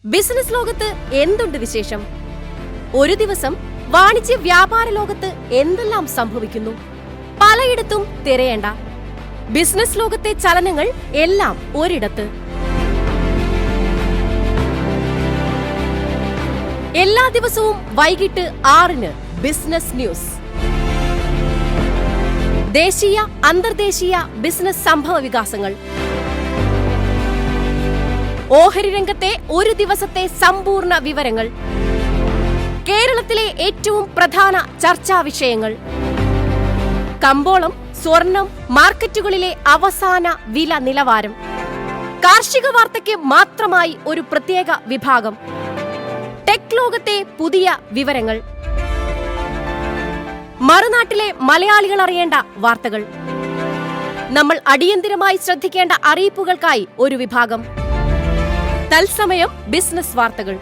Business ലോകത്ത് എന്തുണ്ട് വിശേഷം? ഒരു ദിവസം വാണിജ്യ വ്യാപാര ലോകത്ത് എന്തെല്ലാം സംഭവിക്കുന്നു? പലയിടത്തും തിരയേണ്ട ബിസിനസ് ലോകത്തെ ചലനങ്ങൾ എല്ലാം ഒരിടത്ത്. എല്ലാ ദിവസവും വൈകിട്ട് 6-ന് ബിസിനസ് ന്യൂസ്. ദേശീയ അന്തർദേശീയ ബിസിനസ് സംഭവ വികാസങ്ങൾ, ഓഹരി രംഗത്തെ ഒരു ദിവസത്തെ സമ്പൂർണ്ണ വിവരങ്ങൾ, കേരളത്തിലെ ഏറ്റവും പ്രധാന ചർച്ചാ വിഷയങ്ങൾ, കമ്പോളം, സ്വർണം, മാർക്കറ്റുകളിലെ അവസാന വില നിലവാരം, കാർഷിക വാർത്തയ്ക്ക് മാത്രമായി ഒരു പ്രത്യേക വിഭാഗം, ടെക് ലോകത്തെ പുതിയ വിവരങ്ങൾ, മറുനാട്ടിലെ മലയാളികൾ അറിയേണ്ട വാർത്തകൾ, നമ്മൾ അടിയന്തിരമായി ശ്രദ്ധിക്കേണ്ട അറിയിപ്പുകൾക്കായി ഒരു വിഭാഗം, തത്സമയം ബിസിനസ് വാർത്തകൾ.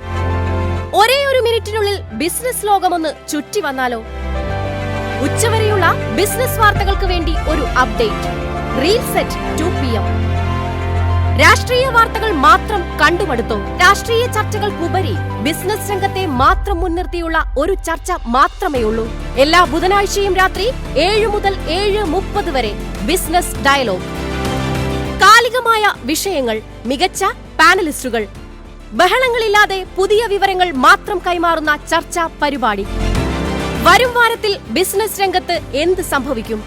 ഒരേ ഒരു മിനിറ്റിനുള്ളിൽ ബിസിനസ് ലോകമൊന്ന് ചുറ്റി വന്നാലോ? ഉച്ചവരെയുള്ള ബിസിനസ് വാർത്തകൾക്ക് വേണ്ടി ഒരു അപ്ഡേറ്റ്. Reels at 2 PM. രാഷ്ട്രീയ വാർത്തകൾ മാത്രം കണ്ടുമടുത്തോ? രാഷ്ട്രീയ ചർച്ചകൾക്കുപരി ബിസിനസ് രംഗത്തെ മാത്രം മുൻനിർത്തിയുള്ള ഒരു ചർച്ച മാത്രമേ ഉള്ളൂ. എല്ലാ ബുധനാഴ്ചയും രാത്രി 7 മുതൽ 7:30 വരെ ബിസിനസ് ഡയലോഗ്. കാലികമായ വിഷയങ്ങൾ, മികച്ച പാനലിസ്റ്റുകൾ, ബഹളങ്ങളില്ലാതെ പുതിയ വിവരങ്ങൾ മാത്രം കൈമാറുന്ന ചർച്ചാ പരിപാടി. വരും വാരത്തിൽ ബിസിനസ് രംഗത്ത് എന്ത് സംഭവിക്കും?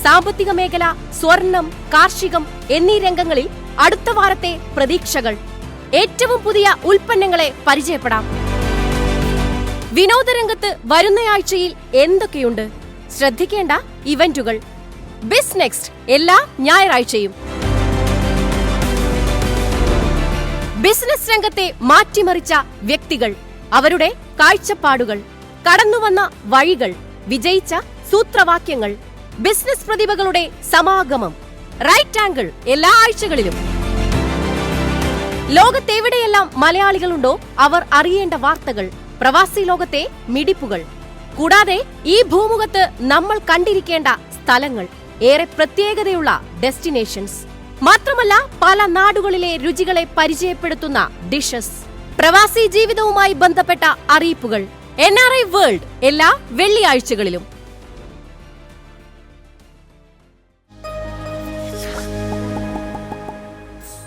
സാമ്പത്തിക മേഖല, സ്വർണം, കാർഷികം എന്നീ രംഗങ്ങളിൽ അടുത്ത വാരത്തെ പ്രതീക്ഷകൾ. ഏറ്റവും പുതിയ ഉൽപ്പന്നങ്ങളെ പരിചയപ്പെടാം. വിനോദരംഗത്ത് വരുന്നയാഴ്ചയിൽ എന്തൊക്കെയുണ്ട്? ശ്രദ്ധിക്കേണ്ട ഇവന്റുകൾ. ബിസ് നെക്സ്റ്റ് എല്ലാ ഞായറാഴ്ചയും. ബിസിനസ് രംഗത്തെ മാറ്റിമറിച്ച വ്യക്തികൾ, അവരുടെ കാഴ്ചപ്പാടുകൾ, കടന്നുവന്ന വഴികൾ, വിജയിച്ച സൂത്രവാക്യങ്ങൾ, ബിസിനസ് പ്രതിഭകളുടെ സമാഗമം. റൈറ്റ് ആംഗിൾ എല്ലാ ആഴ്ചകളിലും. ലോകത്തെവിടെയെല്ലാം മലയാളികളുണ്ടോ അവർ അറിയേണ്ട വാർത്തകൾ, പ്രവാസി ലോകത്തെ മിടിപ്പുകൾ. കൂടാതെ ഈ ഭൂമുഖത്ത് നമ്മൾ കണ്ടിരിക്കേണ്ട സ്ഥലങ്ങൾ, ഏറെ പ്രത്യേകതയുള്ള ഡെസ്റ്റിനേഷൻസ്. മാത്രമല്ല പല നാടുകളിലെ രുചികളെ പരിചയപ്പെടുത്തുന്ന ഡിഷസ്. പ്രവാസി ജീവിതവുമായി ബന്ധപ്പെട്ട അറിയിപ്പുകൾ. NRI വേൾഡ് എല്ലാ വെള്ളിയാഴ്ചകളിലും.